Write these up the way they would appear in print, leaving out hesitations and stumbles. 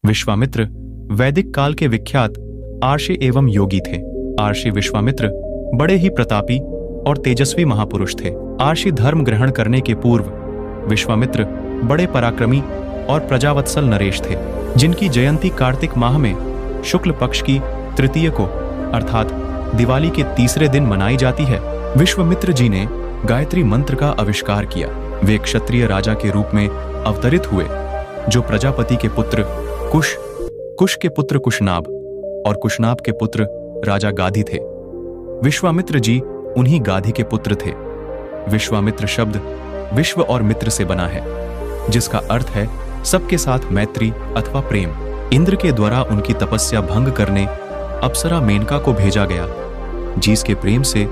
विश्वामित्र वैदिक काल के विख्यात आर्षि एवं योगी थे। आर्षि विश्वामित्र बड़े ही प्रतापी और तेजस्वी महापुरुष थे। आर्षि धर्म ग्रहण करने के पूर्व विश्वामित्र बड़े पराक्रमी और प्रजावत्सल नरेश थे, जिनकी जयंती कार्तिक माह में शुक्ल पक्ष की तृतीय को अर्थात दिवाली के तीसरे दिन मनाई जाती है। विश्वामित्र जी ने गायत्री मंत्र का आविष्कार किया। वे क्षत्रिय राजा के रूप में अवतरित हुए, जो प्रजापति के पुत्र कुश के पुत्र कुशनाभ और कुशनाभ के पुत्र राजा गाधी थे। विश्वामित्र जी उन्हीं गाधी के पुत्र थे। विश्वामित्र शब्द विश्व और मित्र से बना है, जिसका अर्थ है सबके साथ मैत्री अथवा प्रेम। इंद्र के द्वारा उनकी तपस्या भंग करने अप्सरा मेनका को भेजा गया, जिसके प्रेम से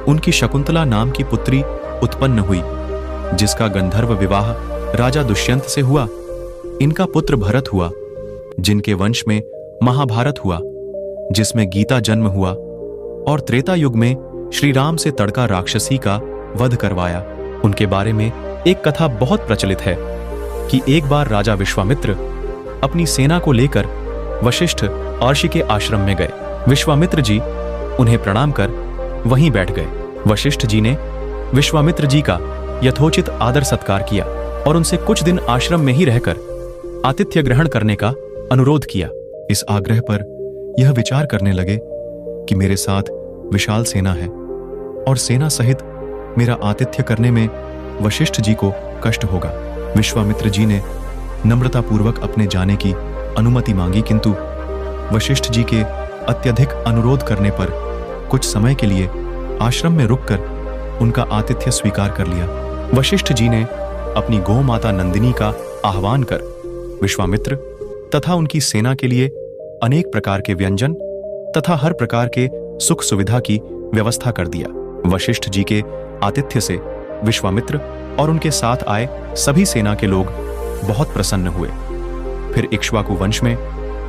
उनकी शकुंतला नाम की पुत्री उत्पन्न हुई, जिसका गंधर्व विवाह राजा दुष्यंत से हुआ। इनका पुत्र भरत हुआ, जिनके वंश में महाभारत हुआ, जिसमें गीता जन्म हुआ, और त्रेता युग में श्री राम से तड़का राक्षसी का वध करवाया। उनके बारे में एक कथा बहुत प्रचलित है कि एक बार राजा विश्वामित्र अपनी सेना को लेकर वशिष्ठ आर्षि के आश्रम में गए। विश्वामित्र जी उन्हें प्रणाम कर वहीं बैठ गए। वशिष्ठ जी ने विश्वामित्र जी का यथोचित आदर सत्कार किया और उनसे कुछ दिन आश्रम में ही रहकर आतिथ्य ग्रहण करने का अनुरोध किया। इस आग्रह पर यह विचार करने लगे कि मेरे साथ विशाल सेना है और सेना सहित मेरा आतिथ्य करने में वशिष्ठ जी को कष्ट होगा। विश्वामित्र जी ने नम्रतापूर्वक अपने जाने की अनुमति मांगी, किंतु वशिष्ठ जी के अत्यधिक अनुरोध करने पर कुछ समय के लिए आश्रम में रुककर उनका आतिथ्य स्वीकार कर लिया। वशिष्ठ जी ने अपनी गौ माता नंदिनी का आह्वान कर विश्वामित्र तथा उनकी सेना के लिए अनेक प्रकार के व्यंजन तथा हर प्रकार के सुख सुविधा की व्यवस्था कर दिया। वशिष्ठ जी के आतिथ्य से विश्वामित्र और उनके साथ आए सभी सेना के लोग बहुत प्रसन्न हुए। फिर इक्ष्वाकु वंश में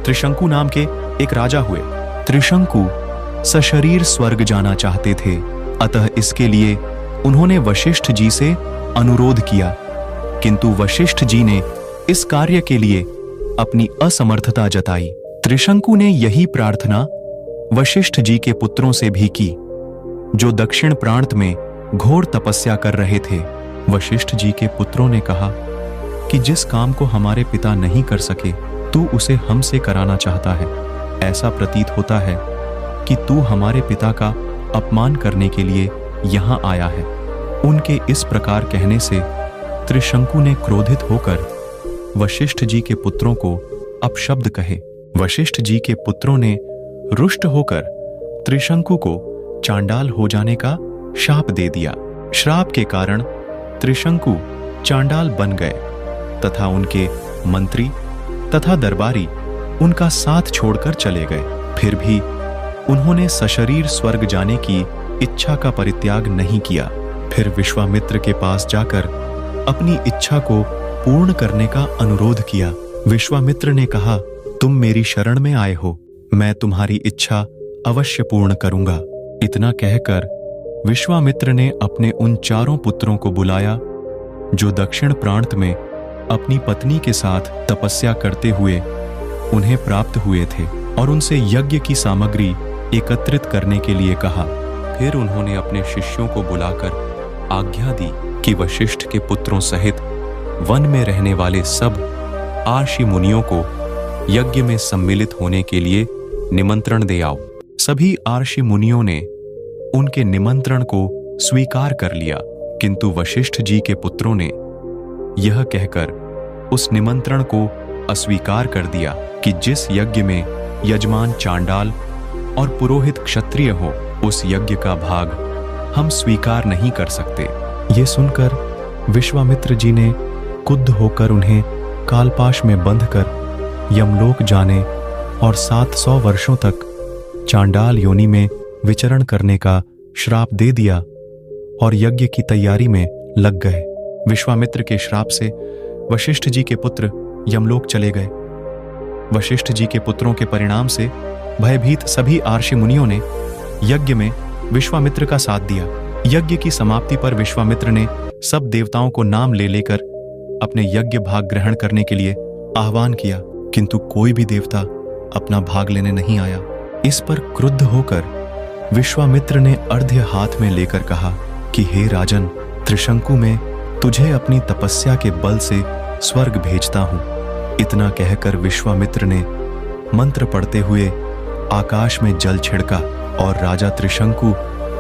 त्रिशंकु नाम के एक राजा हुए। त्रिशंकु सशरीर स्वर्ग जाना चाहते थे, अतः इसके लिए उन्होंने वशिष्ठ जी से अनुरोध किया, किंतु वशिष्ठ जी ने इस कार्य के लिए अपनी असमर्थता जताई। त्रिशंकु ने यही प्रार्थना वशिष्ठ जी के पुत्रों से भी की, जो दक्षिण प्रांत में घोर तपस्या कर रहे थे। वशिष्ठ जी के पुत्रों ने कहा कि जिस काम को हमारे पिता नहीं कर सके, तू उसे हमसे कराना चाहता है। ऐसा प्रतीत होता है कि तू हमारे पिता का अपमान करने के लिए यहाँ आया है। उनके इस प्रकार कहने से त्रिशंकु ने क्रोधित होकर वशिष्ठ जी के पुत्रों को अपशब्द कहे। वशिष्ठ जी के पुत्रों ने रुष्ट होकर त्रिशंकु को चांडाल हो जाने का शाप दे दिया। श्राप के कारण त्रिशंकु चांडाल बन गए तथा उनके मंत्री तथा दरबारी उनका साथ छोड़कर चले गए। फिर भी उन्होंने सशरीर स्वर्ग जाने की इच्छा का परित्याग नहीं किया। फिर विश्वामित्र के पास जाकर अपनी इच्छा को पूर्ण करने का अनुरोध किया। विश्वामित्र ने कहा, तुम मेरी शरण में आए हो, मैं तुम्हारी इच्छा अवश्य पूर्ण करूंगा। इतना कहकर विश्वामित्र ने अपने उन चारों पुत्रों को बुलाया, जो दक्षिण प्रांत में अपनी पत्नी के साथ तपस्या करते हुए उन्हें प्राप्त हुए थे, और उनसे यज्ञ की सामग्री एकत्रित करने के लिए कहा। फिर उन्होंने अपने शिष्यों को बुलाकर आज्ञा दी कि वशिष्ठ के पुत्रों सहित वन में रहने वाले सब आर्षि मुनियों को यज्ञ में सम्मिलित होने के लिए निमंत्रण दे आओ। सभी आर्षि मुनियों ने उनके निमंत्रण को स्वीकार कर लिया, किंतु वशिष्ठ जी के पुत्रों ने यह कहकर उस निमंत्रण को अस्वीकार कर दिया कि जिस यज्ञ में यजमान चांडाल और पुरोहित क्षत्रिय हो, उस यज्ञ का भाग हम स्वीकार नहीं कर सकते। ये सुनकर विश्वामित्र जी ने क्रुद्ध होकर उन्हें कालपाश में बंधकर यमलोक जाने और 700 वर्षों तक चांडाल योनि में विचरण करने का श्राप दे दिया और यज्ञ की तैयारी में लग गए। विश्वामित्र के श्राप से वशिष्ठ जी के पुत्र यमलोक चले गए। वशिष्ठ जी के पुत्रों के परिणाम से भयभीत सभी आर्षि मुनियों ने यज्ञ में विश्वामित्र का साथ दिया। यज्ञ की समाप्ति पर विश्वामित्र ने सब देवताओं को नाम ले लेकर अपने यज्ञ भाग ग्रहण करने के लिए आह्वान किया। किंतु कोई भी देवता अपना भाग लेने नहीं आया। इस पर क्रुद्ध होकर विश्वामित्र ने अर्घ्य हाथ में लेकर कहा कि हे राजन, त्रिशंकु में तुझे अपनी तपस्या के बल से स्वर्ग भेजता हूं। इतना कहकर विश्वामित्र ने मंत्र पढ़ते हुए आकाश में जल छिड़का और राजा त्रिशंकु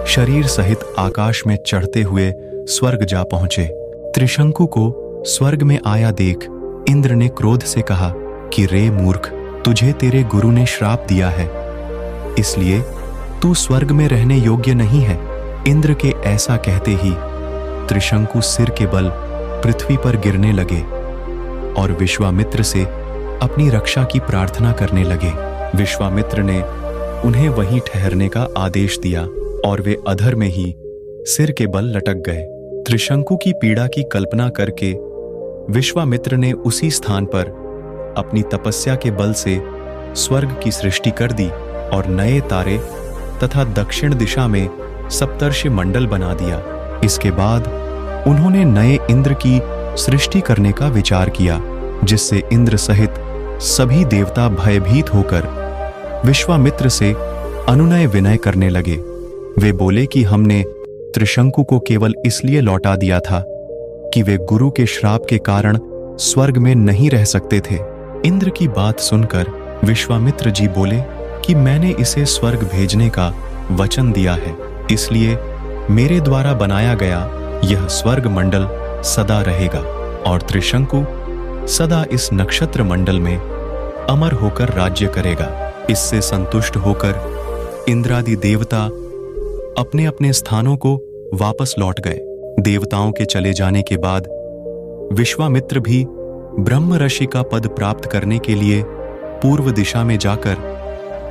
शरीर सहित आकाश में चढ़ते हुए स्वर्ग जा पहुंचे। त्रिशंकु को स्वर्ग में आया देख इंद्र ने क्रोध से कहा कि रे मूर्ख, तुझे तेरे गुरु ने श्राप दिया है, इसलिए तू स्वर्ग में रहने योग्य नहीं है। इंद्र के ऐसा कहते ही त्रिशंकु सिर के बल पृथ्वी पर गिरने लगे और विश्वामित्र से अपनी रक्षा की प्रार्थना करने लगे। विश्वामित्र ने उन्हें वहीं ठहरने का आदेश दिया और वे अधर में ही सिर के बल लटक गए। त्रिशंकु की पीड़ा की कल्पना करके विश्वामित्र ने उसी स्थान पर अपनी तपस्या के बल से स्वर्ग की सृष्टि कर दी और नए तारे तथा दक्षिण दिशा में सप्तर्षि मंडल बना दिया। इसके बाद उन्होंने नए इंद्र की सृष्टि करने का विचार किया, जिससे इंद्र सहित सभी देवता भयभीत होकर विश्वामित्र से अनुनय विनय करने लगे। वे बोले कि हमने त्रिशंकु को केवल इसलिए लौटा दिया था कि वे गुरु के श्राप के कारण स्वर्ग में नहीं रह सकते थे। इंद्र की बात सुनकर विश्वामित्र जी बोले कि मैंने इसे स्वर्ग भेजने का वचन दिया है, इसलिए मेरे द्वारा बनाया गया यह स्वर्ग मंडल सदा रहेगा और त्रिशंकु सदा इस नक्षत्र मंडल में अमर होकर राज्य करेगा। इससे संतुष्ट होकर इंद्रादि देवता अपने अपने स्थानों को वापस लौट गए। देवताओं के चले जाने के बाद विश्वामित्र भी ब्रह्म ऋषि का पद प्राप्त करने के लिए पूर्व दिशा में जाकर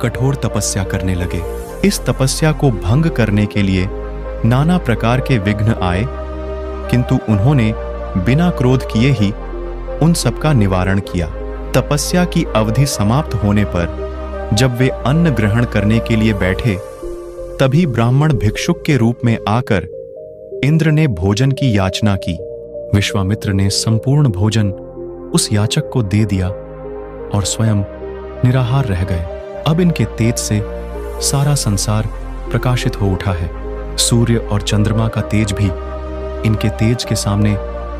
कठोर तपस्या करने लगे। इस तपस्या को भंग करने के लिए नाना प्रकार के विघ्न आए, किंतु उन्होंने बिना क्रोध किए ही उन सबका निवारण किया। तपस्या की अवधि समाप्त होने पर जब वे अन्न ग्रहण करने के लिए बैठे, तभी ब्राह्मण भिक्षुक के रूप में आकर इंद्र ने भोजन की याचना की। विश्वामित्र ने संपूर्ण भोजन उस याचक को दे दिया और स्वयं निराहार रह गए। अब इनके तेज से सारा संसार प्रकाशित हो उठा है। सूर्य और चंद्रमा का तेज भी इनके तेज के सामने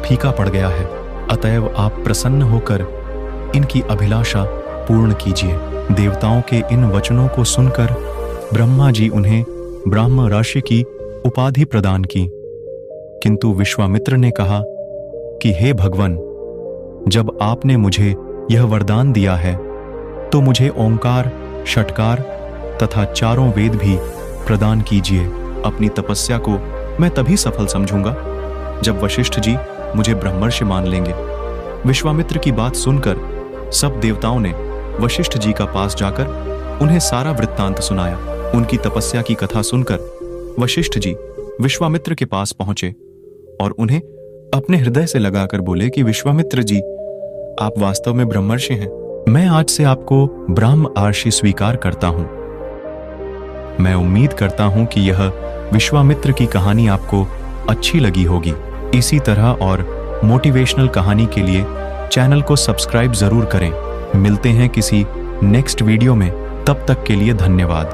फीका पड़ गया है। अतएव आप प्रसन्न होकर इनकी अभिलाषा पूर्ण कीजिए। देवताओं के इन वचनों को सुनकर ब्रह्मा जी उन्हें ब्राह्म ऋषि की उपाधि प्रदान की, किंतु विश्वामित्र ने कहा कि हे भगवान, जब आपने मुझे यह वरदान दिया है तो मुझे ओंकार, षटकार तथा चारों वेद भी प्रदान कीजिए। अपनी तपस्या को मैं तभी सफल समझूंगा जब वशिष्ठ जी मुझे ब्रह्मर्षि मान लेंगे। विश्वामित्र की बात सुनकर सब देवताओं ने वशिष्ठ जी का पास जाकर उन्हें सारा वृत्तांत सुनाया। उनकी तपस्या की कथा सुनकर वशिष्ठ जी विश्वामित्र के पास पहुंचे और उन्हें अपने हृदय से लगाकर बोले कि विश्वामित्र जी, आप वास्तव में ब्रह्मर्षि हैं। मैं आज से आपको ब्राह्म आर्षि स्वीकार करता हूं। मैं उम्मीद करता हूं कि यह विश्वामित्र की कहानी आपको अच्छी लगी होगी। इसी तरह और मोटिवेशनल कहानी के लिए चैनल को सब्सक्राइब जरूर करें। मिलते हैं किसी नेक्स्ट वीडियो में, तब तक के लिए धन्यवाद।